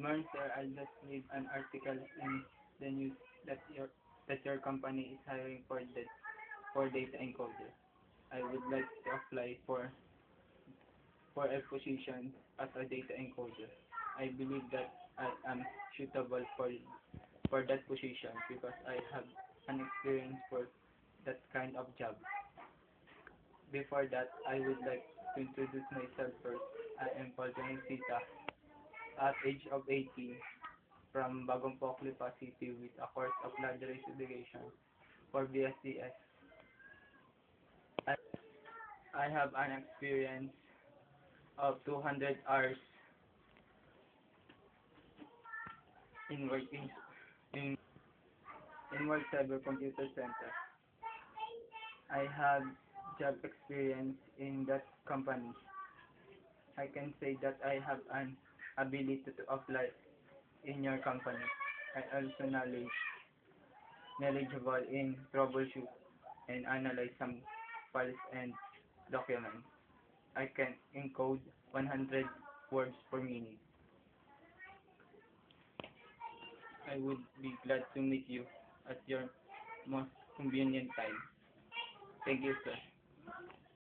morning, sir. I just read an article in the news that your company is hiring for data encoder. I would like to apply for a position as a data encoder. I believe that I am suitable for that position because I have an experience for that kind of job. Before that, I would like to introduce myself first. I am Paul Sita at age of 18 from Bagong Lipa City with a course of ladder education for BSCS. I, I have an experience of 200 hours in working in World Cyber Computer Center. I have job experience in that company. I can say that I have an ability to apply in your company. I also knowledgeable in troubleshoot and analyze some files and documents. I can encode 100 words per minute. I would be glad to meet you at your most convenient time. Thank you, sir.